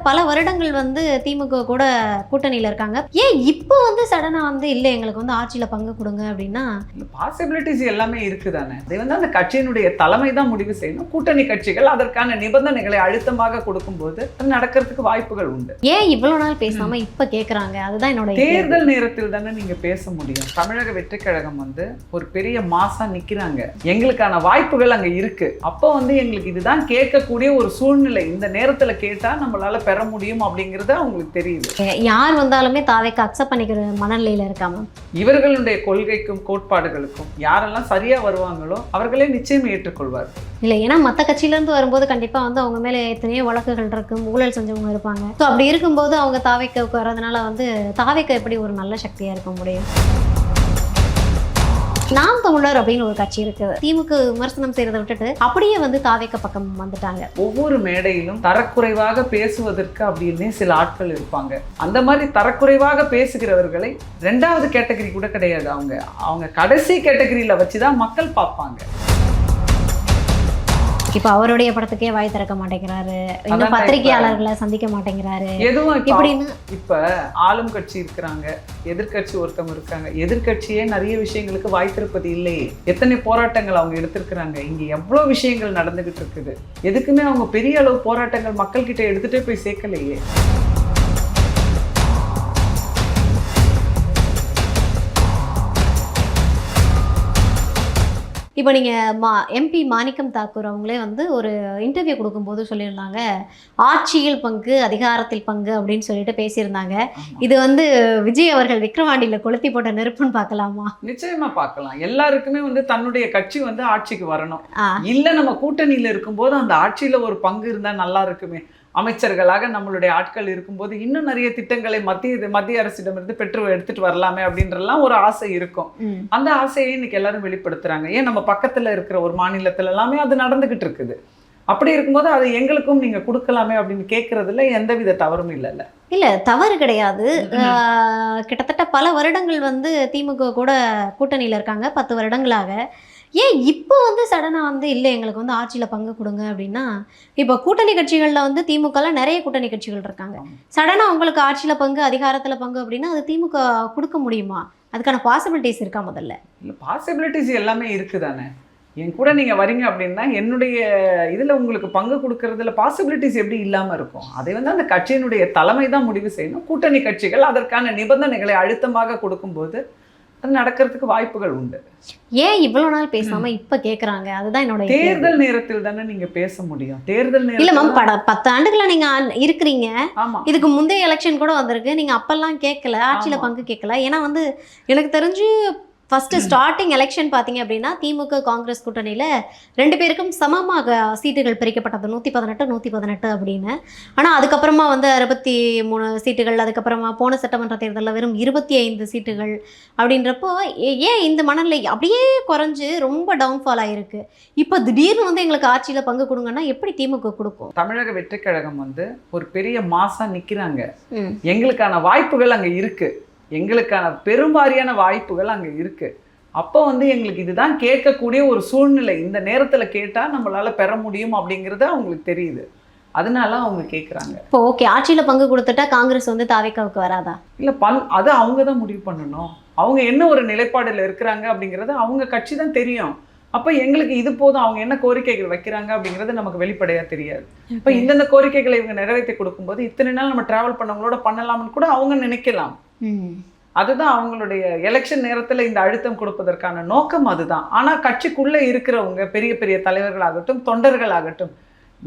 பல வருடங்கள் வந்து திமுக கூட கூட்டணியில இருக்காங்க. ஏன் இப்போ வந்து சடனா வந்து இல்ல எங்களுக்கு வந்து ஆட்சியில பங்கு கொடுங்க அப்படின்னா? பாசிபிலிட்டிஸ் எல்லாமே இருக்குதானே. அது வந்து அந்த கட்சியினுடைய தலைமை தான் முடிவு செய்யணும். கூட்டணி கட்சிகள் அதற்கான நிபந்தனைகளை அழுத்தமாக கொடுக்கும்போது அது நடக்கிறதுக்கு வாய்ப்புகள் உண்டு. ஏன் இவ்வளவு நாள் பேசாம இப்ப கேக்குறாங்க? அதுதான் என்னோட தேர்தல் நேரத்தில் தானே நீங்க பேச முடியும். தமிழக வெற்றி கழகம் வந்து ஒரு பெரிய மாசா நிக்கிறாங்க. எங்களுக்கான வாய்ப்புகள் அங்க இருக்கு. அப்போ வந்து எங்களுக்கு இதுதான் கேட்கக்கூடிய ஒரு சூழ்நிலை. இந்த நேரத்துல கேட்டா நம்மளால பெற முடியும் அப்படிங்கறது அவங்களுக்கு தெரியுது. யார் வந்தாலுமே தாவேக்கு அக்செப்ட் பண்ணிக்கிற மனநிலையில இருக்காம இவர்களுடைய கொள்கைக்கும் கோட்பாடுகளுக்கும் யாரெல்லாம் சரியா வருவாங்களோ அவர்களே நிச்சயம் ஏற்றுக்கொள்வார். இல்லை, ஏன்னா மற்ற கட்சியிலேருந்து வரும்போது கண்டிப்பாக வந்து அவங்க மேலே எத்தனையோ வழக்குகள் இருக்குது, ஊழல் செஞ்சவங்க இருப்பாங்க. ஸோ அப்படி இருக்கும்போது அவங்க தாவேக்கு வர்றதுனால வந்து தாவேக்கு எப்படி ஒரு நல்ல சக்தியாக இருக்க முடியும்? நாம் தமிழர் அப்படின்னு ஒரு கட்சி இருக்குது. திமுக விமர்சனம் செய்யறதை விட்டுட்டு அப்படியே வந்து தாவேக்க பக்கம் வந்துட்டாங்க. ஒவ்வொரு மேடையிலும் தரக்குறைவாக பேசுவதற்கு அப்படின்னே சில ஆட்கள் இருப்பாங்க. அந்த மாதிரி தரக்குறைவாக பேசுகிறவர்களை 2வது கேட்டகரி கூட கிடையாது. அவங்க கடைசி கேட்டகரியில வச்சுதான் மக்கள் பார்ப்பாங்க. இப்ப அவருடைய படத்துக்கே வாய் திறக்க மாட்டேங்கிறாரு, இன்னும் பத்திரிகையாளர்களை சந்திக்க மாட்டேங்கிறாரு. எதுவும் இப்படின்னு இப்ப ஆளும் கட்சி இருக்கிறாங்க, எதிர்கட்சி ஒருத்தவங்க இருக்காங்க. எதிர்கட்சியே நிறைய விஷயங்களுக்கு வாய் திறப்பது இல்லையே. எத்தனை போராட்டங்கள் அவங்க எடுத்திருக்கிறாங்க. இங்க எவ்வளவு விஷயங்கள் நடந்துகிட்டு இருக்குது. எதுக்குமே அவங்க பெரிய அளவு போராட்டங்கள் மக்கள் கிட்ட எடுத்துட்டே போய் சேர்க்கலையே. இப்போ நீங்கள் எம்பி மாணிக்கம் தாக்கூர் அவங்களே வந்து ஒரு இன்டர்வியூ கொடுக்கும்போது சொல்லியிருந்தாங்க, ஆட்சியில் பங்கு அதிகாரத்தில் பங்கு அப்படின்னு சொல்லிட்டு பேசியிருந்தாங்க. இது வந்து விஜய் அவர்கள் விக்ரவாண்டியில் கொளுத்தி போட்ட நெருப்புன்னு பார்க்கலாமா? நிச்சயமா பார்க்கலாம். எல்லாருக்குமே வந்து தன்னுடைய கட்சி வந்து ஆட்சிக்கு வரணும். இல்ல நம்ம கூட்டணியில இருக்கும்போது அந்த ஆட்சியில ஒரு பங்கு இருந்தா நல்லா இருக்குமே. அமைச்சர்களாக நம்மளுடைய ஆட்கள் இருக்கும்போது இன்னும் நிறைய திட்டங்களை மத்திய அரசிடமிருந்து பெற்று எடுத்துட்டு வரலாமே அப்படின்றலாம் ஒரு ஆசை இருக்கும். அந்த ஆசையை இன்னைக்கு எல்லாரும் வெளிப்படுத்துறாங்க. ஏன் நம்ம பக்கத்துல இருக்கிற ஒரு மாநிலத்துல எல்லாமே அது நடந்துகிட்டு இருக்குது. அப்படி இருக்கும்போது அது எங்களுக்கும் நீங்க கொடுக்கலாமே அப்படின்னு கேட்கறதுல எந்தவித தவறும் இல்லைல்ல. இல்ல, தவறு கிடையாது. கிட்டத்தட்ட பல வருடங்கள் வந்து திமுக கூட கூட்டணியில இருக்காங்க, 10 வருடங்களாக. ஏன் இப்போ வந்து சடனா வந்து இல்லை எங்களுக்கு வந்து ஆட்சியில பங்கு கொடுங்க அப்படின்னா? இப்போ கூட்டணி கட்சிகள்ல வந்து திமுகல நிறைய கூட்டணி கட்சிகள் இருக்காங்க. சடனா உங்களுக்கு ஆட்சியில பங்கு அதிகாரத்துல பங்கு அப்படின்னா அது திமுக கொடுக்க முடியுமா? அதுக்கான பாசிபிலிட்டிஸ் இருக்கா? முதல்ல இல்ல, பாசிபிலிட்டிஸ் எல்லாமே இருக்குதானே. என் கூட நீங்க வரீங்க அப்படின்னா என்னுடைய இதுல உங்களுக்கு பங்கு கொடுக்கறதுல பாசிபிலிட்டிஸ் எப்படி இல்லாம இருக்கும்? அதை வந்து அந்த கட்சியினுடைய தலைமை தான் முடிவு செய்யணும். கூட்டணி கட்சிகள் அதற்கான நிபந்தனைகளை அழுத்தமாக கொடுக்கும்போது அது நடக்கிறதுக்கு வாய்ப்புகள் உண்டு. ஏன் இவ்வளவு நாள் பேசாம இப்ப கேக்குறாங்க? அதுதான் என்னோட தேர்தல் நேரத்தில் தானே நீங்க பேச முடியும். தேர்தல் நேரம் இல்ல மேம், 10 ஆண்டுகளா நீங்க இருக்கிறீங்க. இதுக்கு முந்தைய எலெக்ஷன் கூட வந்திருக்கு. நீங்க அப்பெல்லாம் கேட்கல, ஆட்சியில பங்கு கேட்கல. ஏன்னா வந்து எனக்கு தெரிஞ்சு ஃபர்ஸ்ட் ஸ்டார்டிங் எலெக்ஷன் பார்த்தீங்க அப்படின்னா திமுக காங்கிரஸ் கூட்டணியில் 2 பேருக்கும் சமமாக சீட்டுகள் பிரிக்கப்பட்டது, 118 அப்படின்னு. ஆனால் அதுக்கப்புறமா வந்து 63 சீட்டுகள், அதுக்கப்புறமா போன சட்டமன்ற தேர்தலில் வெறும் 25 சீட்டுகள் அப்படின்றப்போ ஏன் இந்த மனநிலை அப்படியே குறைஞ்சு ரொம்ப டவுன்ஃபால் ஆகிருக்கு? இப்போ திடீர்னு வந்து எங்களுக்கு ஆட்சியில் பங்கு கொடுங்கன்னா எப்படி திமுக கொடுக்கும்? தமிழக வெற்றி கழகம் வந்து ஒரு பெரிய மாசா நிற்கிறாங்க. எங்களுக்கான வாய்ப்புகள் அங்கே இருக்கு. எங்களுக்கான பெரும்பாரியான வாய்ப்புகள் அங்கே இருக்கு. அப்போ வந்து எங்களுக்கு இதுதான் கேட்கக்கூடிய ஒரு சூழ்நிலை. இந்த நேரத்தில் கேட்டால் நம்மளால பெற முடியும் அப்படிங்கிறது அவங்களுக்கு தெரியுது. அதனால அவங்க கேட்குறாங்க. இப்போ ஓகே, ஆட்சியில் பங்கு கொடுத்துட்டா காங்கிரஸ் வந்து தாவேக்காவுக்கு வராதா? இல்லை, அது அவங்க தான் முடிவு பண்ணணும். அவங்க என்ன ஒரு நிலைப்பாடில் இருக்கிறாங்க அப்படிங்கிறது அவங்க கட்சி தான் தெரியும். அப்போ எங்களுக்கு இது போதும், அவங்க என்ன கோரிக்கைகள் வைக்கிறாங்க அப்படிங்கிறது நமக்கு வெளிப்படையாக தெரியாது. இப்போ இந்தந்த கோரிக்கைகளை இவங்க நிறைவேற்றி கொடுக்கும்போது இத்தனை நாள் நம்ம டிராவல் பண்ணவங்களோட பண்ணலாம்னு கூட அவங்க நினைக்கலாம். அதுதான் அவங்களுடைய எலெக்ஷன் நேரத்தில் இந்த அழுத்தம் கொடுப்பதற்கான நோக்கம் அதுதான். ஆனால் கட்சிக்குள்ளே இருக்கிறவங்க பெரிய பெரிய தலைவர்களாகட்டும் தொண்டர்களாகட்டும்,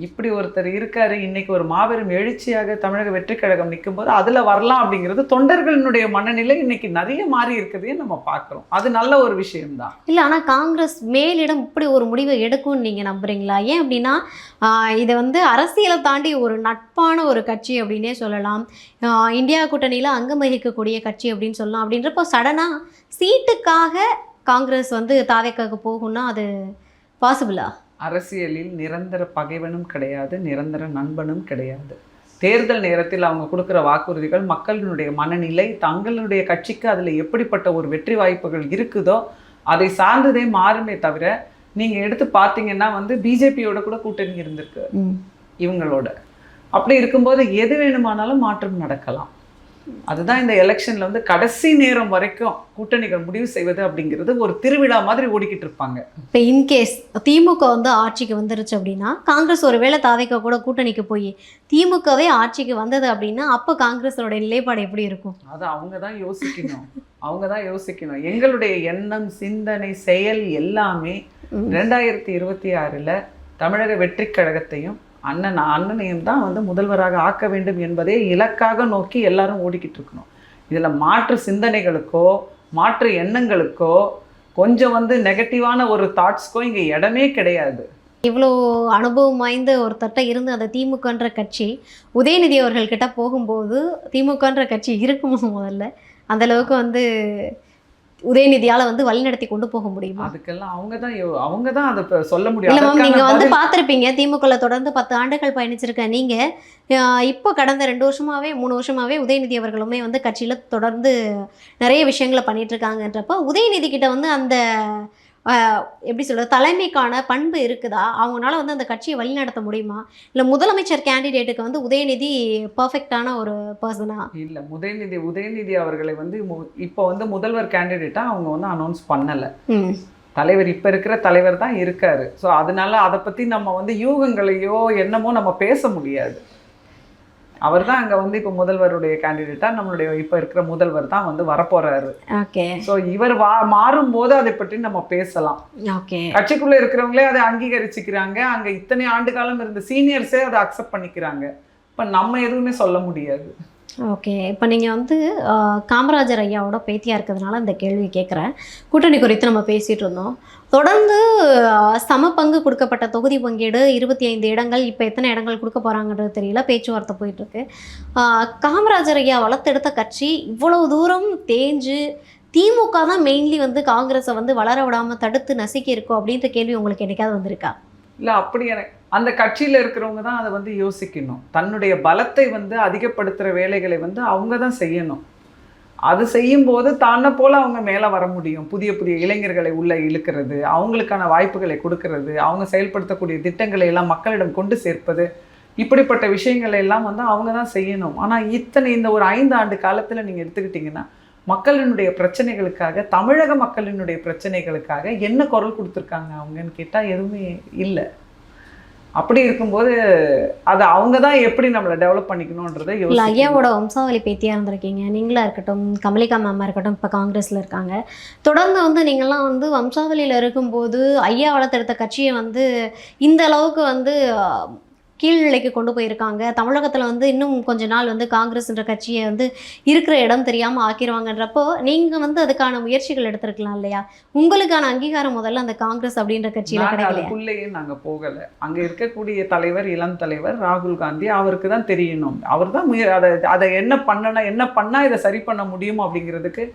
இப்படி ஒருத்தர் இருக்காரு, இன்னைக்கு ஒரு மாபெரும் எழுச்சியாக தமிழக வெற்றி கழகம் நிற்கும் போது அதில் வரலாம் அப்படிங்கிறது தொண்டர்களினுடைய மனநிலை இன்னைக்கு நிறைய மாறி இருக்குதுன்னு நம்ம பார்க்குறோம். அது நல்ல ஒரு விஷயம்தான். இல்லை, ஆனால் காங்கிரஸ் மேலிடம் இப்படி ஒரு முடிவை எடுக்கும்னு நீங்கள் நம்புறீங்களா? ஏன் அப்படின்னா இதை வந்து அரசியலை தாண்டி ஒரு நட்பான ஒரு கட்சி அப்படின்னே சொல்லலாம். இந்தியா கூட்டணியில் அங்கம் வகிக்கக்கூடிய கட்சி அப்படின்னு சொல்லலாம். அப்படின்றப்போ சடனாக சீட்டுக்காக காங்கிரஸ் வந்து தாவேக்காவுக்கு போகும்னா அது பாசிபிளா? அரசியலில் நிரந்தர பகைவனும் கிடையாது, நிரந்தர நண்பனும் கிடையாது. தேர்தல் நேரத்தில் அவங்க கொடுக்குற வாக்குறுதிகள், மக்களினுடைய மனநிலை, தங்களுடைய கட்சிக்கு அதில் எப்படிப்பட்ட ஒரு வெற்றி வாய்ப்புகள் இருக்குதோ அதை சார்ந்ததே மாறுமே தவிர, நீங்கள் எடுத்து பார்த்தீங்கன்னா வந்து பிஜேபியோட கூட கூட்டணி இருந்திருக்கு இவங்களோட. அப்படி இருக்கும்போது எது வேணுமானாலும் மாற்றம் நடக்கலாம். அதுதான் இந்த எலெக்ஷன்ல வந்து கடைசி நேரம் வரைக்கும் கூட்டணிகள் முடிவு செய்வது அப்படிங்கிறது ஒரு திருவிழா மாதிரி ஓடிக்கிட்டு இருப்பாங்க. இப்போ இன்கேஸ் திமுக வந்து ஆட்சிக்கு வந்துருச்சு அப்படின்னா, காங்கிரஸ் ஒருவேளை தாவேகா கூட கூட்டணிக்கு போய் திமுகவே ஆட்சிக்கு வந்தது அப்படின்னா, அப்போ காங்கிரஸோட நிலைப்பாடு எப்படி இருக்கும்? அதை அவங்க தான் யோசிக்கணும். எங்களுடைய எண்ணம், சிந்தனை, செயல் எல்லாமே 2026 தமிழக வெற்றி கழகத்தையும் அண்ணனையும் தான் வந்து முதல்வராக ஆக்க வேண்டும் என்பதே இலக்காக நோக்கி எல்லாரும் ஓடிக்கிட்டு இருக்கணும். இதில் மாற்று சிந்தனைகளுக்கோ மாற்று எண்ணங்களுக்கோ கொஞ்சம் வந்து நெகட்டிவான ஒரு தாட்ஸ்க்கோ இங்கே இடமே கிடையாது. இவ்வளோ அனுபவம் வாய்ந்த ஒருத்தட்ட இருந்து அந்த திமுகன்ற கட்சி உதயநிதி அவர்கள்கிட்ட போகும்போது திமுகன்ற கட்சி இருக்குமோ முதல்ல அந்த அளவுக்கு வந்து உதயநிதியால வந்து வழிநடத்தி கொண்டு போக முடியுமா? அதுக்கெல்லாம் அவங்க தான் அதை சொல்ல முடியும். இல்லை மேம், நீங்கள் வந்து பார்த்துருப்பீங்க, திமுகல தொடர்ந்து 10 ஆண்டுகள் பயணிச்சிருக்க நீங்கள் இப்போ கடந்த 2 வருஷமாவே 3 வருஷமாவே உதயநிதி அவர்களுமே வந்து கட்சியில் தொடர்ந்து நிறைய விஷயங்களை பண்ணிட்டு இருக்காங்கன்றப்போ உதயநிதி கிட்ட வந்து அந்த எப்படி சொல்கிறது, தலைமைக்கான பண்பு இருக்குதா? அவங்களால வந்து அந்த கட்சியை வழிநடத்த முடியுமா? இல்லை முதலமைச்சர் கேண்டிடேட்டுக்கு வந்து உதயநிதி பர்ஃபெக்டான ஒரு பர்சனா? இல்லை, உதயநிதி அவர்களை வந்து இப்போ வந்து முதல்வர் கேண்டிடேட்டாக அவங்க வந்து அனௌன்ஸ் பண்ணலை. தலைவர் இப்போ இருக்கிற தலைவர் தான் இருக்காரு. ஸோ அதனால அதை பற்றி நம்ம வந்து யூகங்களையோ என்னமோ நம்ம பேச முடியாது. அவர் தான் அங்கே வந்து இப்போ முதல்வருடைய கேண்டிடேட்டாக நம்மளுடைய இப்போ இருக்கிற முதல்வர் தான் வந்து வரப்போறாரு. ஓகே. ஸோ இவர் மாறும்போது அதை பற்றி நம்ம பேசலாம். ஓகே. கட்சிக்குள்ளே இருக்கிறவங்களே அதை அங்கீகரிச்சுக்கிறாங்க. அங்கே இத்தனை ஆண்டு காலம் இருந்த சீனியர்ஸே அதை அக்செப்ட் பண்ணிக்கிறாங்க. இப்போ நம்ம எதுவுமே சொல்ல முடியாது. ஓகே. இப்போ நீங்கள் வந்து காமராஜர் ஐயாவோட பேத்தியாக இருக்கிறதுனால இந்த கேள்வி கேட்குறேன். கூட்டணி குறித்து நம்ம பேசிகிட்டு இருந்தோம். தொடர்ந்து சம பங்கு கொடுக்கப்பட்ட தொகுதி பங்கீடு 25 இடங்கள், இப்போ எத்தனை இடங்கள் கொடுக்க போகிறாங்கன்றது தெரியல, பேச்சுவார்த்தை போயிட்டுருக்கு. காமராஜர் ஐயா வளர்த்தெடுத்த கட்சி இவ்வளவு தூரம் தேஞ்சு திமுக தான் மெயின்லி வந்து காங்கிரஸை வந்து வளர விடாமல் தடுத்து நசுக்கி இருக்கோ அப்படின்ற கேள்வி உங்களுக்கு என்னைக்காவது வந்திருக்கா? இல்லை, அப்படி எனக்கு அந்த கட்சியில் இருக்கிறவங்க தான் அதை வந்து யோசிக்கணும். தன்னுடைய பலத்தை வந்து அதிகப்படுத்துகிற வேலைகளை வந்து அவங்க தான் செய்யணும். அது செய்யும்போது தானே போல் அவங்க மேலே வர முடியும். புதிய புதிய இளைஞர்களை உள்ளே இழுக்கிறது, அவங்களுக்கான வாய்ப்புகளை கொடுக்கறது, அவங்க செயல்படுத்தக்கூடிய திட்டங்களை எல்லாம் மக்களிடம் கொண்டு சேர்ப்பது, இப்படிப்பட்ட விஷயங்களை எல்லாம் வந்து அவங்க தான் செய்யணும். ஆனால் இந்த ஒரு 5 ஆண்டு காலத்தில் நீங்கள் எடுத்துக்கிட்டிங்கன்னா மக்களினுடைய பிரச்சனைகளுக்காக, தமிழக மக்களினுடைய பிரச்சனைகளுக்காக என்ன குரல் கொடுத்துருக்காங்க அவங்கன்னு கேட்டால் எதுவுமே இல்லை. அப்படி இருக்கும்போது அதை அவங்க தான் எப்படி நம்மளை டெவலப் பண்ணிக்கணுன்றதை இல்லை. ஐயாவோட வம்சாவளி பேத்தியாக இருந்திருக்கீங்க, நீங்களாக இருக்கட்டும், கமலிகா மேமாக இருக்கட்டும், இப்போ காங்கிரஸில் இருக்காங்க. தொடர்ந்து வந்து நீங்கள்லாம் வந்து வம்சாவளியில் இருக்கும்போது ஐயா வளர்த்தெடுத்த கட்சியை வந்து இந்த அளவுக்கு வந்து கீழ்நிலைக்கு கொண்டு போயிருக்காங்க. தமிழகத்தில் வந்து இன்னும் கொஞ்ச நாள் வந்து காங்கிரஸ்ன்ற கட்சியை வந்து இருக்கிற இடம் தெரியாமல் ஆக்கிடுவாங்கன்றப்போ நீங்கள் வந்து அதுக்கான முயற்சிகள் எடுத்திருக்கலாம் இல்லையா? உங்களுக்கான அங்கீகாரம் முதல்ல அந்த காங்கிரஸ் அப்படின்ற கட்சியில் கிடைக்கல. அதுக்குள்ளேயே நாங்கள் போகலை. அங்கே இருக்கக்கூடிய தலைவர், இளம் தலைவர் ராகுல் காந்தி, அவருக்கு தான் தெரியணும். அவர் தான் அதை என்ன பண்ணால் இதை சரி பண்ண முடியும் அப்படிங்கிறதுக்கு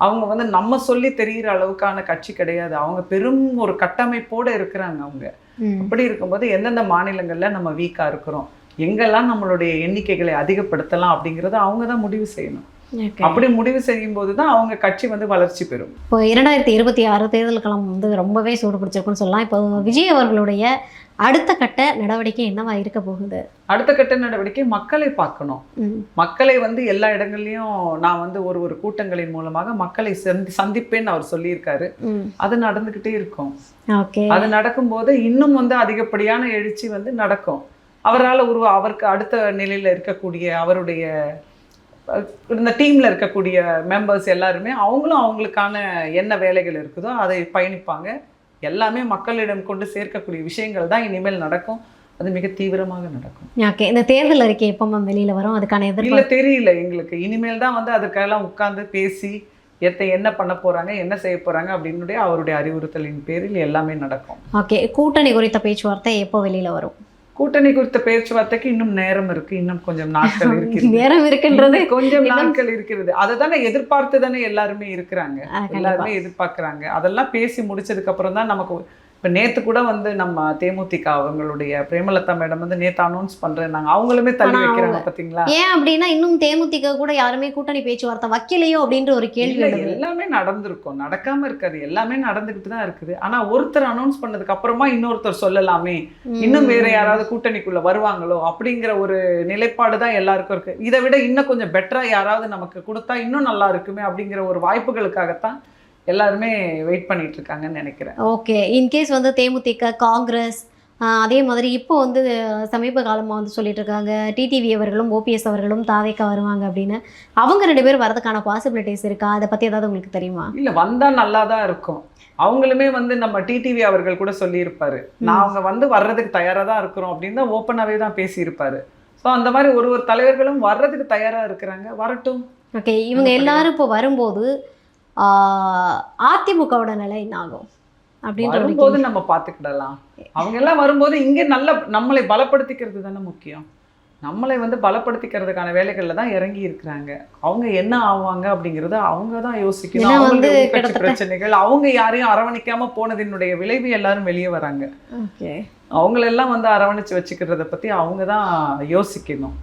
அவங்க வந்து நம்ம சொல்லி தெரிகிற அளவுக்கான கட்சி கிடையாது. அவங்க பெரும் ஒரு கட்டமைப்போடு இருக்கிறாங்க. அவங்க அப்படி இருக்கும்போது எந்தெந்த மாநிலங்களில் நம்ம வீக்காக இருக்கிறோம், எங்கெல்லாம் நம்மளுடைய எண்ணிக்கைகளை அதிகப்படுத்தலாம் அப்படிங்கிறத அவங்க தான் முடிவு செய்யணும். அப்படி முடிவு செய்யும் போது தான் அவங்க கட்சி வந்து வளர்ச்சி பெறும். இப்போ 2026 தேர்தல் களம் வந்து ரொம்பவே சூடு பிடிச்சிருக்குன்னு சொல்லலாம். இப்போ விஜய் அவர்களுடைய அடுத்த கட்ட நடவடிக்கை என்னவா இருக்க போகுது? அடுத்த கட்ட நடவடிக்கை மக்களை பார்க்கணும். மக்களை வந்து எல்லா இடங்கள்லையும் நான் வந்து ஒரு கூட்டங்களின் மூலமாக மக்களை சந்திப்பேன்னு அவர் சொல்லியிருக்காரு. அது நடந்துகிட்டே இருக்கும். அது நடக்கும்போது இன்னும் வந்து அதிகப்படியான எழுச்சி வந்து நடக்கும். அவரால் அவருக்கு அடுத்த நிலையில் இருக்கக்கூடிய அவருடைய இந்த டீமில் இருக்கக்கூடிய மெம்பர்ஸ் எல்லாருமே அவங்களும் அவங்களுக்கான என்ன வேலைகள் இருக்குதோ அதை பயணிப்பாங்க. எல்லாமே மக்களிடம் கொண்டு சேர்க்கக்கூடிய விஷயங்கள் தான் இனிமேல் நடக்கும். அது மிக தீவிரமாக நடக்கும். ஓகே. இந்த தேர்தல் அறிக்கை எப்போ வெளியில் வரும்? அதுக்கான இல்லை தெரியல எங்களுக்கு. இனிமேல் தான் வந்து அதுக்கெல்லாம் உட்கார்ந்து பேசி என்ன பண்ண போகிறாங்க, என்ன செய்ய போகிறாங்க அப்படின்னுடைய அவருடைய அறிவுறுத்தலின் பேரில் எல்லாமே நடக்கும். ஓகே. கூட்டணி குறித்த பேச்சுவார்த்தை எப்போ வெளியில் வரும்? கூட்டணி குறித்த பேச்சுவார்த்தைக்கு இன்னும் நேரம் இருக்கு. இன்னும் கொஞ்சம் நாட்கள் இருக்கிறது. நேரம் இருக்குன்றது கொஞ்சம் நாட்கள் இருக்கிறது. அதை தானே எதிர்பார்த்து தானே எல்லாருமே இருக்கிறாங்க. எல்லாருமே எதிர்பார்க்குறாங்க. அதெல்லாம் பேசி முடிச்சதுக்கு அப்புறம் தான் நமக்கு இப்போ நேற்று கூட வந்து நம்ம தேமுதிக அவங்களுடைய பிரேமலதா மேடம் வந்து நேற்று அனௌன்ஸ் பண்ணுறேன்னாங்க, அவங்களுமே தள்ளி வைக்கிறாங்க பார்த்தீங்களா? ஏன் அப்படின்னா இன்னும் தேமுதிக கூட யாருமே கூட்டணி பேச்சுவார்த்தை வைக்கலையோ அப்படின்ற ஒரு கேள்வி எழுது. எல்லாமே நடந்திருக்கும், நடக்காம இருக்காது, எல்லாமே நடந்துகிட்டு தான் இருக்குது. ஆனா ஒருத்தர் அனௌன்ஸ் பண்ணதுக்கு அப்புறமா இன்னொருத்தர் சொல்லலாமே, இன்னும் வேற யாராவது கூட்டணிக்குள்ள வருவாங்களோ அப்படிங்கிற ஒரு நிலைப்பாடு தான் எல்லாருக்கும் இருக்கு. இதை விட இன்னும் கொஞ்சம் பெட்டரா யாராவது நமக்கு கொடுத்தா இன்னும் நல்லா இருக்குமே அப்படிங்கிற ஒரு வாய்ப்புகளுக்காகத்தான் எல்லாருமே வெயிட் பண்ணிட்டு இருக்காங்கன்னு நினைக்கிறேன். ஓகே, இன்கேஸ் வந்து தேமுதிக, காங்கிரஸ், அதே மாதிரி இப்போ வந்து சமீப காலமாக வந்து சொல்லிட்டு இருக்காங்க டிடிவி அவர்களும் ஓபிஎஸ் அவர்களும் தாவேக்கா வருவாங்க அப்படின்னு. அவங்க 2 பேர் வரதுக்கான பாசிபிலிட்டிஸ் இருக்கா? அதை பற்றி ஏதாவது உங்களுக்கு தெரியுமா? இல்லை, வந்தால் நல்லா தான் இருக்கும். அவங்களுமே வந்து நம்ம டிடிவி அவர்கள் கூட சொல்லியிருப்பாரு, நான் அவங்க வந்து வர்றதுக்கு தயாராக தான் இருக்கிறோம் அப்படின்னு தான் ஓப்பனாகவே தான் பேசியிருப்பாரு. ஸோ அந்த மாதிரி ஒரு தலைவர்களும் வர்றதுக்கு தயாராக இருக்கிறாங்க, வரட்டும். ஓகே, இவங்க எல்லாரும் இப்போ வரும்போது அதிமுகவோட நிலை என்ன ஆகும் அப்படின்ற வரும்போது நம்ம பார்த்துக்கிடலாம். அவங்க எல்லாம் வரும்போது இங்கே நல்ல நம்மளை பலப்படுத்திக்கிறது தானே முக்கியம். நம்மளை வந்து பலப்படுத்திக்கிறதுக்கான வேலைகளில் தான் இறங்கி இருக்கிறாங்க. அவங்க என்ன ஆவாங்க அப்படிங்கிறத அவங்க தான் யோசிக்கணும். அவங்களுடைய பிரச்சனைகள், அவங்க யாரையும் அரவணைக்காம போனதினுடைய விளைவு எல்லாரும் வெளியே வராங்க. அவங்களெல்லாம் வந்து அரவணைச்சு வச்சுக்கிறத பற்றி அவங்க தான் யோசிக்கணும்.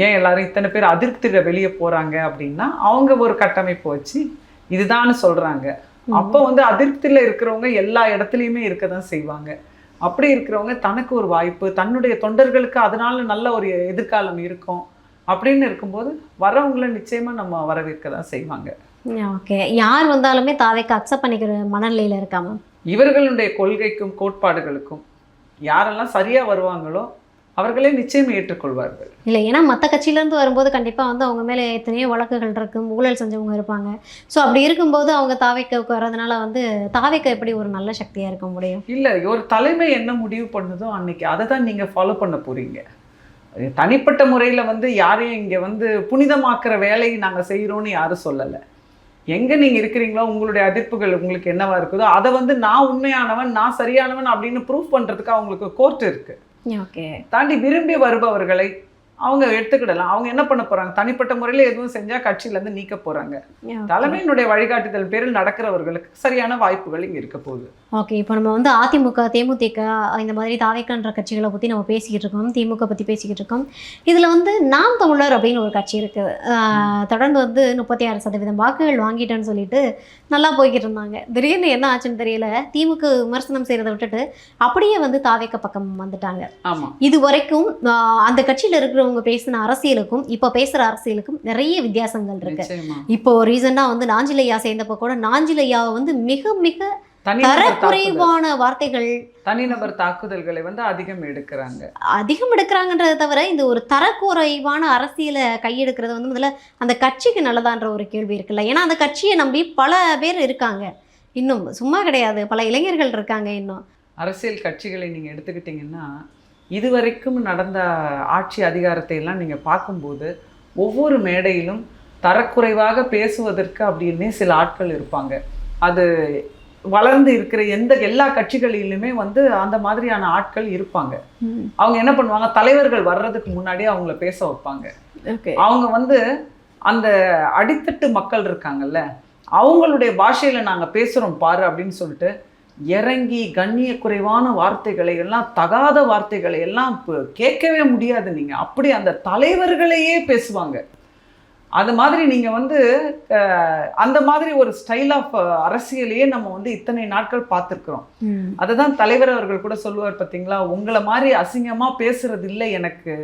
ஏன் எல்லாரும் இத்தனை பேர் அதிருப்தியில் வெளியே போகிறாங்க அப்படின்னா அவங்க ஒரு கட்டமைப்பு வச்சு இதுதான்னு சொல்கிறாங்க. அப்போ வந்து அதிருப்தியில் இருக்கிறவங்க எல்லா இடத்துலையுமே இருக்க தான் செய்வாங்க. அப்படி இருக்கிறவங்க தனக்கு ஒரு வாய்ப்பு, தன்னுடைய தொண்டர்களுக்கு அதனால நல்ல ஒரு எதிர்காலம் இருக்கும் அப்படின்னு இருக்கும்போது வரவங்களை நிச்சயமாக நம்ம வரவேற்க தான் செய்வாங்க. ஓகே, யார் வந்தாலுமே தாவேக்கு அக்செப்ட் பண்ணிக்கிற மனநிலையில் இருக்காம இவர்களுடைய கொள்கைக்கும் கோட்பாடுகளுக்கும் யாரெல்லாம் சரியாக வருவாங்களோ அவர்களே நிச்சயம் ஏற்றுக்கொள்வார்கள். இல்லை, ஏன்னா மற்ற கட்சியிலேருந்து வரும்போது கண்டிப்பாக வந்து அவங்க மேலே எத்தனையோ வழக்குகள் இருக்கும், ஊழல் செஞ்சவங்க இருப்பாங்க. ஸோ அப்படி இருக்கும்போது அவங்க தாவேக்காவுக்கு வர்றதுனால வந்து தாவேக்கா எப்படி ஒரு நல்ல சக்தியாக இருக்க முடியும்? இல்லை, ஒரு தலைமை என்ன முடிவு பண்ணுதோ அன்னைக்கு அதை தான் நீங்கள் ஃபாலோ பண்ண போகிறீங்க. தனிப்பட்ட முறையில் வந்து யாரையும் இங்கே வந்து புனிதமாக்குற வேலையை நாங்கள் செய்கிறோன்னு யாரும் சொல்லலை. எங்கே நீங்கள் இருக்கிறீங்களோ உங்களுடைய அதிர்ப்புகள் உங்களுக்கு என்னவா இருக்குதோ அதை வந்து நான் உண்மையானவன், நான் சரியானவன் அப்படின்னு ப்ரூவ் பண்ணுறதுக்கு அவங்களுக்கு கோர்ட் இருக்குது. ஓகே, தாண்டி விரும்பி வருபவர்களை அவங்க எடுத்துக்கிடலாம். அவங்க என்ன பண்ண போறாங்க, தனிப்பட்ட முறையில் எதுவும் செஞ்சா கட்சியிலேருந்து நீக்க போறாங்க. தலைமையினுடைய வழிகாட்டுதல் பேரில் நடக்கிறவர்களுக்கு சரியான வாய்ப்புகள் இங்கே இருக்க போகுது. ஓகே, இப்போ நம்ம வந்து அதிமுக, தேமுதிக இந்த மாதிரி தாவேக்கான்ற கட்சிகளை பற்றி நம்ம பேசிக்கிட்டு இருக்கோம், திமுக பற்றி பேசிக்கிட்டு இருக்கோம். இதில் வந்து நாம் தமிழர் அப்படின்னு ஒரு கட்சி இருக்குது. தொடர்ந்து வந்து 36% வாக்குகள் வாங்கிட்டேன்னு சொல்லிட்டு நல்லா போய்கிட்டு இருந்தாங்க. திடீர்னு என்ன ஆச்சுன்னு தெரியல, திமுக விமர்சனம் செய்கிறத விட்டுட்டு அப்படியே வந்து தாவேக்க பக்கம் வந்துட்டாங்க. ஆமாம், இது வரைக்கும் அந்த கட்சியில் இருக்கிறவங்க பேசின அரசியலுக்கும் இப்போ பேசுகிற அரசியலுக்கும் நிறைய வித்தியாசங்கள் இருக்கு. இப்போ ரீசெண்டாக வந்து நாஞ்சிலையா சேர்ந்தப்போ கூட நாஞ்சிலையாவை வந்து மிக மிக தரக்குறைவான வார்த்தைகள், தனிநபர் தாக்குதல்களை வந்து அதிகம் எடுக்கிறாங்கன்றதை தவிர இந்த ஒரு தரக்குறைவான அரசியலை கையெடுக்கிறது வந்து முதல்ல அந்த கட்சிக்கு நல்லதான்ற ஒரு கேள்வி இருக்குல்ல. ஏன்னா அந்த கட்சியை நம்பி பல பேர் இருக்காங்க, இன்னும் சும்மா கிடையாது, பல இளைஞர்கள் இருக்காங்க. இன்னும் அரசியல் கட்சிகளை நீங்கள் எடுத்துக்கிட்டிங்கன்னா இதுவரைக்கும் நடந்த ஆட்சி அதிகாரத்தை எல்லாம் நீங்கள் பார்க்கும்போது ஒவ்வொரு மேடையிலும் தரக்குறைவாக பேசுவதற்கு அப்படின்னே சில ஆட்கள் இருப்பாங்க. அது வளர்ந்து இருக்கிற எல்லா கட்சிகளிலுமே வந்து அந்த மாதிரியான ஆட்கள் இருப்பாங்க. அவங்க என்ன பண்ணுவாங்க, தலைவர்கள் வர்றதுக்கு முன்னாடியே அவங்கள பேச வைப்பாங்க. அவங்க வந்து அந்த அடித்தட்டு மக்கள் இருக்காங்கல்ல, அவங்களுடைய பாஷையில் நாங்கள் பேசுகிறோம் பாரு அப்படின்னு சொல்லிட்டு இறங்கி கண்ணிய குறைவான வார்த்தைகளை எல்லாம், தகாத வார்த்தைகளை எல்லாம் கேட்கவே முடியாது. நீங்கள் அப்படி அந்த தலைவர்களையே பேசுவாங்க. அது மாதிரி நீங்கள் வந்து அந்த மாதிரி ஒரு ஸ்டைல் ஆஃப் அரசியலையே நம்ம வந்து இத்தனை நாட்கள் பார்த்துருக்குறோம். அதை தான் தலைவர் அவர்கள் கூட சொல்லுவார் பார்த்தீங்களா, உங்களை மாதிரி அசிங்கமாக பேசுறது இல்லை எனக்கு,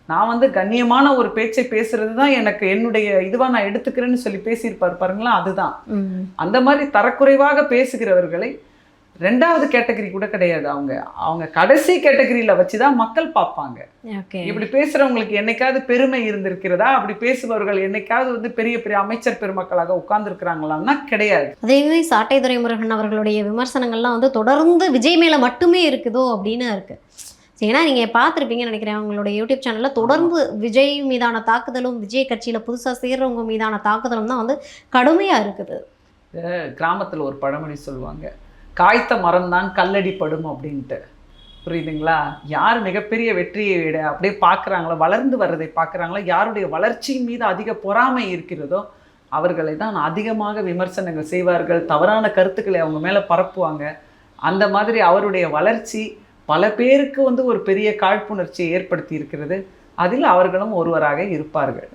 நான் வந்து கண்ணியமான ஒரு பேச்சை பேசுறது தான் எனக்கு என்னுடைய இதுவாக நான் எடுத்துக்கிறேன்னு சொல்லி பேசியிருப்பார் பாருங்களா. அதுதான் அந்த மாதிரி தரக்குறைவாக பேசுகிறவர்களை ரெண்டாவது கேட்டகரி கூட கிடையாது, அவங்க கடைசி கேட்டகரியில வச்சுதான் மக்கள் பார்ப்பாங்க. இப்படி பேசுறவங்களுக்கு என்னைக்காவது பெருமை இருந்திருக்கிறதா, அப்படி பேசுபவர்கள் என்னைக்காவது வந்து பெரிய பெரிய அமைச்சர் பெருமக்களாக உட்கார்ந்து இருக்கிறாங்களான்னா கிடையாது. அதே சாட்டை துரைமுருகன் அவர்களுடைய விமர்சனங்கள்லாம் வந்து தொடர்ந்து விஜய் மேல மட்டுமே இருக்குதோ அப்படின்னு இருக்கு. ஏன்னா நீங்கள் பார்த்துருப்பீங்கன்னு நினைக்கிறேன், அவங்களுடைய யூடியூப் சேனலில் தொடர்ந்து விஜய் மீதான தாக்குதலும், விஜய் கட்சியில் புதுசாக சேர்றவங்க மீதான தாக்குதலும் தான் வந்து கடுமையாக இருக்குது. கிராமத்தில் ஒரு பழமொழி சொல்லுவாங்க, காய்த்த மரம் தான் கல்லடி படும் அப்படின்ட்டு. புரியுதுங்களா? யார் மிகப்பெரிய வெற்றியை விட அப்படியே பார்க்குறாங்களோ, வளர்ந்து வர்றதை பார்க்குறாங்களோ, யாருடைய வளர்ச்சியின் மீது அதிக பொறாமை இருக்கிறதோ அவர்களை தான் அதிகமாக விமர்சனங்கள் செய்வார்கள், தவறான கருத்துக்களை அவங்க மேலே பரப்புவாங்க. அந்த மாதிரி அவருடைய வளர்ச்சி பல பேருக்கு வந்து ஒரு பெரிய காழ்ப்புணர்ச்சியை ஏற்படுத்தி இருக்கிறது. அதில் அவர்களும் ஒருவராக இருப்பார்கள்.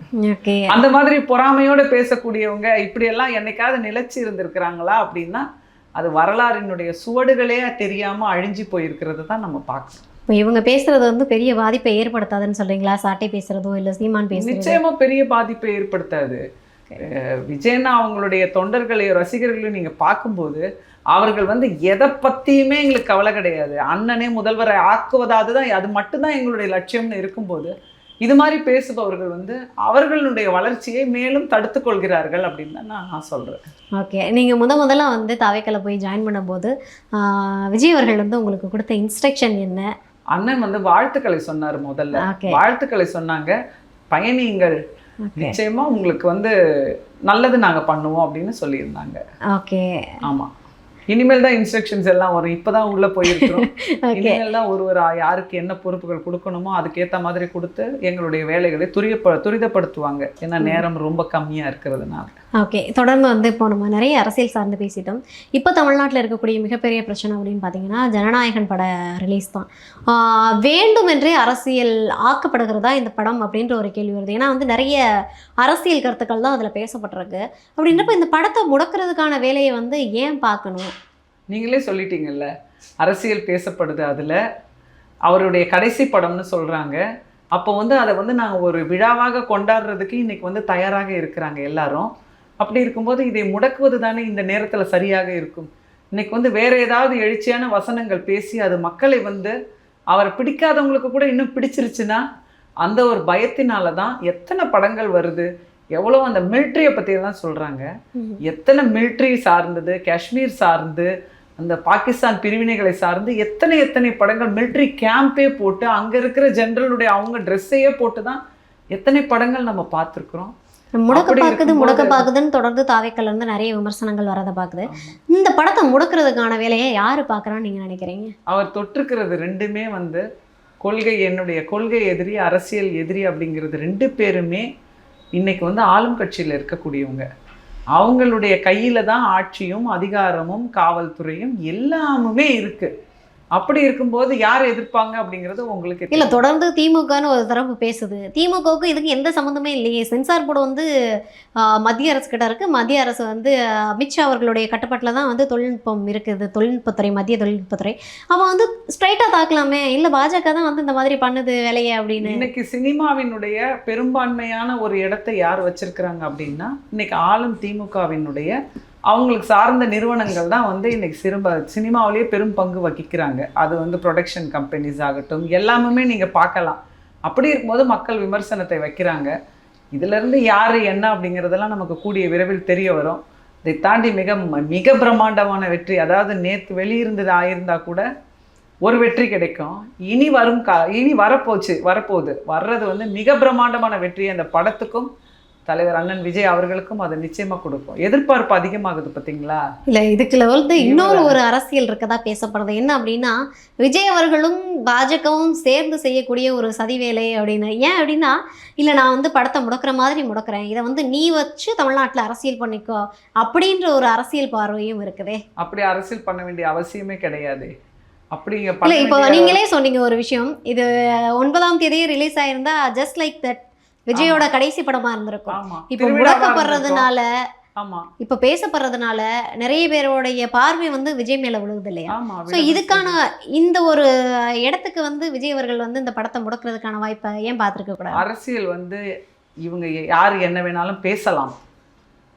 அந்த மாதிரி பொறாமையோட பேசக்கூடியவங்க இப்படியெல்லாம் என்னைக்காவது நிலைச்சு இருந்திருக்கிறாங்களா அப்படின்னா அது வரலாறினுடைய சுவடுகளே தெரியாம அழிஞ்சு போயிருக்கிறது தான் நம்ம பார்க்கணும். இப்போ இவங்க பேசுறது வந்து பெரிய பாதிப்பை ஏற்படுத்தாதுன்னு சொல்றீங்களா? சாட்டை பேசுறதோ இல்லை சீமான் பேசுறதோ நிச்சயமா பெரிய பாதிப்பை ஏற்படுத்தாது. விஜயனா அவங்களுடைய தொண்டர்களையும் ரசிகர்களையும் நீங்க பார்க்கும்போது அவர்கள் வந்து எதை பத்தியுமே எங்களுக்கு கவலை கிடையாது, அண்ணனே முதல்வரை ஆக்குவதாவது தான், அது மட்டும்தான் எங்களுடைய லட்சியம்னு இருக்கும்போது இது மாதிரி பேசுபவர்கள் வந்து அவர்களுடைய வளர்ச்சியை மேலும் தடுத்து கொள்கிறார்கள் அப்படின்னு தான் நான் சொல்றேன். ஓகே, நீங்கள் முதல்ல வந்து தவைக்கலை போய் ஜாயின் பண்ணும்போது விஜய் அவர்கள் வந்து உங்களுக்கு கொடுத்த இன்ஸ்ட்ரக்ஷன் என்ன? அண்ணன் வந்து வாழ்த்துக்களை சொன்னார். முதல்ல வாழ்த்துக்களை சொன்னாங்க, பயணியுங்கள், நிச்சயமா உங்களுக்கு வந்து நல்லது நாங்க பண்ணுவோம் அப்படின்னு சொல்லியிருந்தாங்க. ஓகே, ஆமா. இனிமேல் தான் இன்ஸ்ட்ரக்ஷன்ஸ் எல்லாம் வரும், இப்போதான் உள்ள போயிருக்கிறோம். இனிமேல் தான் ஒரு யாருக்கு என்ன பொறுப்புகள் கொடுக்கணுமோ அதுக்கேற்ற மாதிரி கொடுத்து எங்களுடைய வேலைகளை துரிதப்படுத்துவாங்க. ஏன்னா நேரம் ரொம்ப கம்மியாக இருக்கிறதுனால. ஓகே, தொடர்ந்து வந்து இப்போ நம்ம நிறைய அரசியல் சார்ந்து பேசிட்டோம். இப்போ தமிழ்நாட்டில் இருக்கக்கூடிய மிகப்பெரிய பிரச்சனை அப்படின்னு பார்த்தீங்கன்னா ஜனநாயகன் பட ரிலீஸ் தான். வேண்டுமென்றே அரசியல் ஆக்கப்படுகிறதா இந்த படம் அப்படின்ற ஒரு கேள்வி வருது. ஏன்னா வந்து நிறைய அரசியல் கருத்துக்கள் தான் அதில் பேசப்பட்டிருக்கு. அப்படின்றப்ப இந்த படத்தை முடக்கிறதுக்கான வேலையை வந்து ஏன் பார்க்கணும்? நீங்களே சொல்லிட்டீங்கல்ல, அரசியல் பேசப்படுது, அதில் அவருடைய கடைசி படம்னு சொல்கிறாங்க. அப்போ வந்து அதை வந்து நாங்கள் ஒரு விழாவாக கொண்டாடுறதுக்கு இன்றைக்கி வந்து தயாராக இருக்கிறாங்க எல்லாரும். அப்படி இருக்கும்போது இதை முடக்குவது தானே இந்த நேரத்தில் சரியாக இருக்கும். இன்றைக்கி வந்து வேறு ஏதாவது எழுச்சியான வசனங்கள் பேசி அது மக்களை வந்து அவரை பிடிக்காதவங்களுக்கு கூட இன்னும் பிடிச்சிருச்சுன்னா அந்த ஒரு பயத்தினால தான் எத்தனை படங்கள் வருது. எவ்வளோ அந்த மிலிட்ரியை பற்றியெல்லாம் சொல்கிறாங்க, எத்தனை மிலிட்ரி சார்ந்தது, காஷ்மீர் சார்ந்து, அந்த பாகிஸ்தான் பிரிவினைகளை சார்ந்து எத்தனை படங்கள், மிலிட்ரி கேம்பே போட்டு அங்கே இருக்கிற ஜென்ரலுடைய அவங்க ட்ரெஸ்ஸையே போட்டு தான் எத்தனை படங்கள் நம்ம பார்த்துருக்குறோம். முடக்க பார்க்குதுன்னு தொடர்ந்து தாவேக்கல்ல இருந்து நிறைய விமர்சனங்கள் வரதை பார்க்குது. இந்த படத்தை முடக்கிறதுக்கான வேலையை யாரு பார்க்குறான்னு நீங்கள் நினைக்கிறீங்க? அவர் தொற்றுக்கிறது ரெண்டுமே வந்து என்னுடைய கொள்கை எதிரி, அரசியல் எதிரி அப்படிங்கிறது ரெண்டு பேருமே இன்னைக்கு வந்து ஆளும் கட்சியில் இருக்கக்கூடியவங்க. அவங்களுடைய கையில தான் ஆட்சியும் அதிகாரமும் காவல்துறையும் எல்லாமுமே இருக்கு. அப்படி இருக்கும்போது யார் எதிர்ப்பாங்க அப்படிங்கிறது உங்களுக்கு இல்லை. தொடர்ந்து திமுகன்னு ஒரு தரப்பு பேசுது, திமுகவுக்கு இதுக்கு எந்த சம்மந்தமே இல்லையே, சென்சார் போர்டு வந்து மத்திய அரசு கிட்ட இருக்குது, மத்திய அரசு வந்து அமித்ஷா அவர்களுடைய கட்டுப்பாட்டில் தான் வந்து தொழில்நுட்பம் இருக்குது, தொழில்நுட்பத்துறை, மத்திய தொழில்நுட்பத்துறை. அவன் வந்து ஸ்ட்ரைட்டாக தாக்கலாமே, இல்லை பாஜக தான் வந்து இந்த மாதிரி பண்ணுது வேலையை அப்படின்னு. இன்னைக்கு சினிமாவினுடைய பெரும்பான்மையான ஒரு இடத்தை யார் வச்சிருக்கிறாங்க அப்படின்னா இன்னைக்கு ஆளும் திமுகவினுடைய அவங்களுக்கு சார்ந்த நிறுவனங்கள் தான் வந்து இன்னைக்கு சினிமாவிலேயே பெரும் பங்கு வகிக்கிறாங்க. அது வந்து ப்ரொடக்ஷன் கம்பெனிஸ் ஆகட்டும் எல்லாமே நீங்கள் பார்க்கலாம். அப்படி இருக்கும்போது மக்கள் விமர்சனத்தை வைக்கிறாங்க. இதிலிருந்து யார் என்ன அப்படிங்கிறதெல்லாம் நமக்கு கூடிய விரைவில் தெரிய வரும். இதை தாண்டி மிக பிரம்மாண்டமான வெற்றி, அதாவது நேற்று வெளியிருந்தது ஆயிருந்தா கூட ஒரு வெற்றி கிடைக்கும். இனி வரப்போகுது வர்றது வந்து மிக பிரம்மாண்டமான வெற்றி அந்த படத்துக்கும் தலைவர் அண்ணன் விஜய் அவர்களுக்கும் அது நிச்சயமா கொடுக்கும். எதிர்பார்ப்பு அதிகமாகுது பார்த்தீங்களா? இல்லை, இதுக்கு வந்து இன்னொரு ஒரு அரசியல் இருக்கதா பேசப்படுறது என்ன அப்படின்னா விஜய் அவர்களும் பாஜகவும் சேர்ந்து செய்யக்கூடிய ஒரு சதி வேலை அப்படின்னு. ஏன் அப்படின்னா இல்லை நான் வந்து படத்தை முடக்கிற மாதிரி முடக்கிறேன், இதை வந்து நீ வச்சு தமிழ்நாட்டில் அரசியல் பண்ணிக்கோ அப்படின்ற ஒரு அரசியல் பார்வையும் இருக்குதே. அப்படி அரசியல் பண்ண வேண்டிய அவசியமே கிடையாது. அப்படி இல்லை, இப்போ நீங்களே சொன்னீங்க ஒரு விஷயம், இது 9ஆம் தேதியே ரிலீஸ் ஆயிருந்தா ஜஸ்ட் லைக் தட் விஜயோட கடைசி படமா இருந்திருக்கும். இப்ப முடக்கப்படுறதுனால, இப்ப பேசப்படுறதுனால நிறைய பேருடைய பார்வை வந்து விஜய் மேல விழுகுது இல்லையா? சோ இதுக்கான இந்த ஒரு இடத்துக்கு வந்து விஜய் அவர்கள் வந்து இந்த படத்தை முடக்கிறதுக்கான வாய்ப்பை ஏன் பார்த்துருக்க கூடாது? அரசியல் வந்து இவங்க யார் என்ன வேணாலும் பேசலாம்,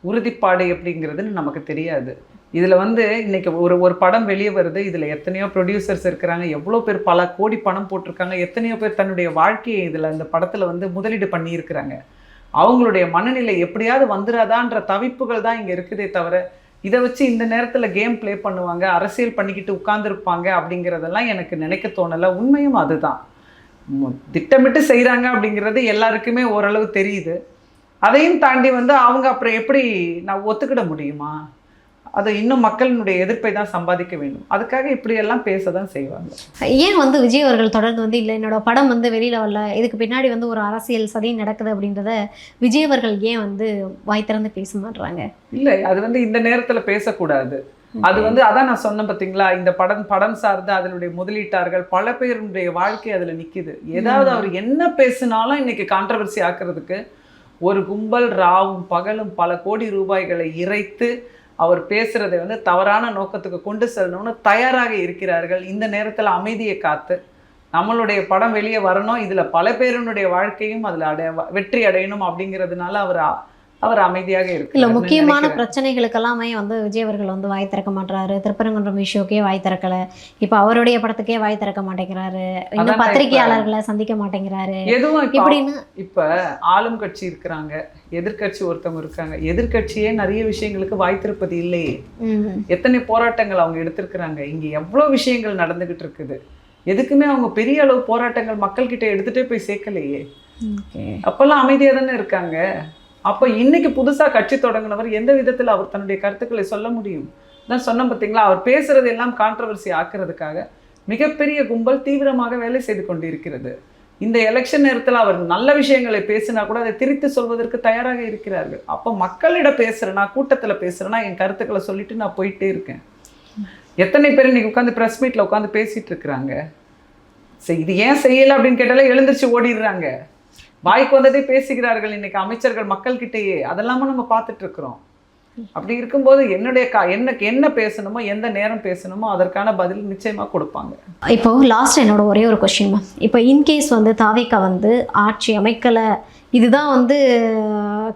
உறுதிப்பாடு எப்படிங்கிறதுன்னு நமக்கு தெரியாது. இதில் வந்து இன்றைக்கி ஒரு படம் வெளியே வருது, இதில் எத்தனையோ ப்ரொடியூசர்ஸ் இருக்கிறாங்க, எவ்வளோ பேர் பல கோடி பணம் போட்டிருக்காங்க, எத்தனையோ பேர் தன்னுடைய வாழ்க்கையை இதில் இந்த படத்தில் வந்து முதலீடு பண்ணியிருக்கிறாங்க. அவங்களுடைய மனநிலை எப்படியாவது வந்துடாதான்ற தவிப்புகள் தான் இங்கே இருக்குதே தவிர இதை வச்சு இந்த நேரத்தில் கேம் ப்ளே பண்ணுவாங்க, அரசியல் பண்ணிக்கிட்டு உட்கார்ந்துருப்பாங்க அப்படிங்கிறதெல்லாம் எனக்கு நினைக்க தோணலை. உண்மையும் அதுதான். திட்டமிட்டு செய்கிறாங்க அப்படிங்கிறது எல்லாருக்குமே ஓரளவு தெரியுது. அதையும் தாண்டி வந்து அவங்க அப்புறம் எப்படி நான் ஒத்துக்கிட முடியுமா? அது இன்னும் மக்களினுடைய எதிர்ப்பை தான் சம்பாதிக்க வேண்டும். அதுக்காக இப்படியெல்லாம் பேச தான் செய்வாங்க. ஏன் வந்து விஜய் அவர்கள் தொடர்ந்து வந்து இல்லை என்னோட படம் வந்து வெளியில் வரல, இதுக்கு பின்னாடி வந்து ஒரு அரசியல் சதி நடக்குது அப்படின்றத விஜய் அவர்கள் ஏன் வந்து வாய் திறந்து பேச மாட்டுறாங்க? இல்லை, அது வந்து இந்த நேரத்தில் பேசக்கூடாது. அது வந்து அதான் நான் சொன்னேன் பார்த்தீங்களா, இந்த படம் சார்ந்த அதனுடைய முதலீட்டார்கள் பல பேருடைய வாழ்க்கை அதுல நிக்குது. ஏதாவது அவர் என்ன பேசினாலும் இன்னைக்கு கான்ட்ரவர்சி ஆக்குறதுக்கு ஒரு கும்பல் ராவும் பகலும் பல கோடி ரூபாய்களை இறைத்து அவர் பேசுறதை வந்து தவறான நோக்கத்துக்கு கொண்டு செல்லணும்னு தயாராக இருக்கிறார்கள். இந்த நேரத்துல அமைதியை காத்து நம்மளுடைய படம் வெளியே வரணும், இதுல பல பேருடைய வாழ்க்கையும் அதுல வெற்றி அடையணும் அப்படிங்கிறதுனால அவர் அமைதியாக இருக்கு. இல்ல முக்கியமான பிரச்சனைகளுக்கெல்லாமே வந்து விஜய் அவர்கள் வந்து வாய் திறக்க மாட்டாரு. திருப்பரங்குன்றம் இஷ்யூக்கே வாய் திறக்கல, இப்ப அவருடைய படத்துக்கே வாய் திறக்க மாட்டேங்கிறாரு, இன்னும் பத்திரிகையாளர்களை சந்திக்க மாட்டேங்கிறாரு. எதுவும் இப்படின்னு இப்ப ஆளும் கட்சி இருக்கிறாங்க, எதிர்கட்சி ஒருத்தவங்க இருக்காங்க. எதிர்கட்சியே நிறைய விஷயங்களுக்கு வாய் திறப்பது இல்லையே. எத்தனை போராட்டங்கள் அவங்க எடுத்திருக்கிறாங்க, இங்க எவ்வளவு விஷயங்கள் நடந்துகிட்டு இருக்குது. எதுக்குமே அவங்க பெரிய அளவு போராட்டங்கள் மக்கள் கிட்ட எடுத்துட்டே போய் சேர்க்கலையே. அப்பெல்லாம் அமைதியா தானே இருக்காங்க. அப்போ இன்னைக்கு புதுசா கட்சி தொடங்கினவர் எந்த விதத்துல அவர் தன்னுடைய கருத்துக்களை சொல்ல முடியும்? நான் சொன்னேன் பார்த்தீங்களா, அவர் பேசுறது எல்லாம் கான்ட்ரவர்சி ஆக்குறதுக்காக மிகப்பெரிய கும்பல் தீவிரமாக வேலை செய்து கொண்டிருக்கிறது. இந்த எலெக்ஷன் நேரத்தில் அவர் நல்ல விஷயங்களை பேசினா கூட அதை திரித்து சொல்வதற்கு தயாராக இருக்கிறார்கள். அப்போ மக்களிடம் பேசுறேன்னா, கூட்டத்துல பேசுறேன்னா என் கருத்துக்களை சொல்லிட்டு நான் போயிட்டே இருக்கேன். எத்தனை பேர் இன்னைக்கு உட்காந்து ப்ரெஸ் மீட்ல உட்காந்து பேசிட்டு இருக்கிறாங்க. சரி, இது ஏன் செய்யலை அப்படின்னு கேட்டாலே எழுந்திரிச்சு ஓடிடுறாங்க. வாய்க்கு வந்ததே பேசுகிறார்கள் இன்னைக்கு அமைச்சர்கள் மக்கள் கிட்டேயே. அதெல்லாமும் நம்ம பார்த்துட்டு இருக்கிறோம். அப்படி இருக்கும்போது என்ன பேசணுமோ, எந்த நேரம் பேசணுமோ அதற்கான பதில் நிச்சயமா கொடுப்பாங்க. இப்போ லாஸ்ட் என்னோட ஒரே ஒரு கொஸ்டின் மேம், இப்போ இன்கேஸ் வந்து தாவேகா வந்து ஆட்சி அமைக்கலை, இதுதான் வந்து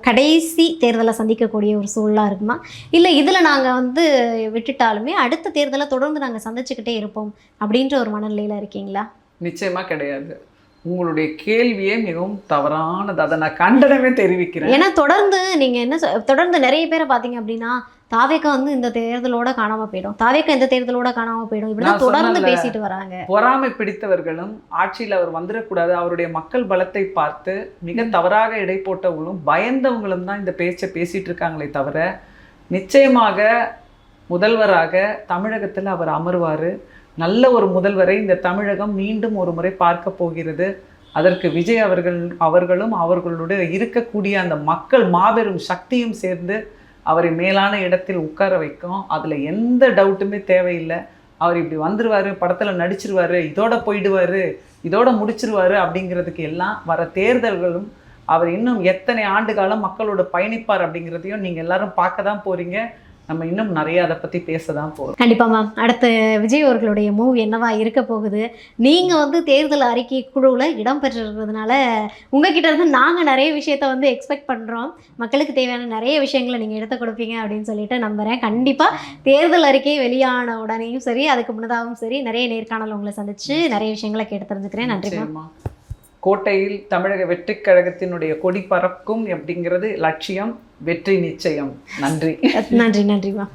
கடைசி தேர்தலை சந்திக்கக்கூடிய ஒரு சூழலாக இருக்குமா, இல்லை இதில் நாங்கள் வந்து விட்டுட்டாலுமே அடுத்த தேர்தலை தொடர்ந்து நாங்கள் சந்திச்சுக்கிட்டே இருப்போம் அப்படின்ற ஒரு மனநிலையில் இருக்கீங்களா? நிச்சயமா கிடையாது. உங்களுடைய கேள்வியே மிகவும் தவறானது. அதை நான் கண்டனமே தெரிவிக்கிறேன். ஏன்னா தொடர்ந்து நிறைய பேரை பார்த்தீங்க அப்படின்னா தாவேகா வந்து இந்த தேர்தலோட காணாம போயிடும், தாவேகா இந்த தேர்தலோட காணாம போயிடும், இப்படிதான் தொடர்ந்து பேசிட்டு வராங்க. பொறாமை பிடித்தவர்களும் ஆட்சியில் அவர் வந்துடக்கூடாது, அவருடைய மக்கள் பலத்தை பார்த்து மிக தவறாக எடை போட்டவங்களும் பயந்தவங்களும் தான் இந்த பேச்சை பேசிட்டு இருக்காங்களே தவிர, நிச்சயமாக முதல்வராக தமிழகத்தில் அவர் அமர்வார். நல்ல ஒரு முதல்வரை இந்த தமிழகம் மீண்டும் ஒரு முறை பார்க்க போகிறது. அதற்கு விஜய் அவர்களும் அவர்களுடைய இருக்கக்கூடிய அந்த மக்கள் மாபெரும் சக்தியும் சேர்ந்து அவரை மேலான இடத்தில் உட்கார வைக்கும். அதில் எந்த டவுட்டுமே தேவையில்லை. அவர் இப்படி வந்துடுவார், படத்தில் நடிச்சிருவார், இதோட போயிடுவார், இதோட முடிச்சிருவார் அப்படிங்கிறதுக்கு எல்லாம் வர தேர்தல்களும் அவர் இன்னும் எத்தனை ஆண்டு காலம் மக்களோட பயணிப்பார் அப்படிங்கிறதையும் நீங்கள் எல்லாரும் பார்க்க தான் போகிறீங்க. நம்ம இன்னும் நிறைய அதை பற்றி பேச தான் போகிறோம். கண்டிப்பாக மேம். அடுத்து விஜய் அவர்களுடைய மூவ் என்னவா இருக்க போகுது? நீங்கள் வந்து தேர்தல் அறிக்கை குழுவில் இடம் பெற்றிருக்கிறதுனால உங்ககிட்ட இருந்து நாங்கள் நிறைய விஷயத்த வந்து எக்ஸ்பெக்ட் பண்ணுறோம். மக்களுக்கு தேவையான நிறைய விஷயங்களை நீங்கள் எடுத்து கொடுப்பீங்க அப்படின்னு சொல்லிட்டு நம்புகிறேன். கண்டிப்பாக தேர்தல் அறிக்கை வெளியான உடனேயும் சரி, அதுக்கு முன்னதாகவும் சரி, நிறைய நேர்காணல் உங்களை சந்திச்சு நிறைய விஷயங்களை கேட்டு தெரிஞ்சுக்கிறேன். நன்றி மேம். கோட்டையில் தமிழக வெற்றிக் கழகத்தினுடைய கொடி பறக்கும் அப்படிங்கிறது லட்சியம். வெற்றி நிச்சயம். நன்றி. நன்றி மேம்.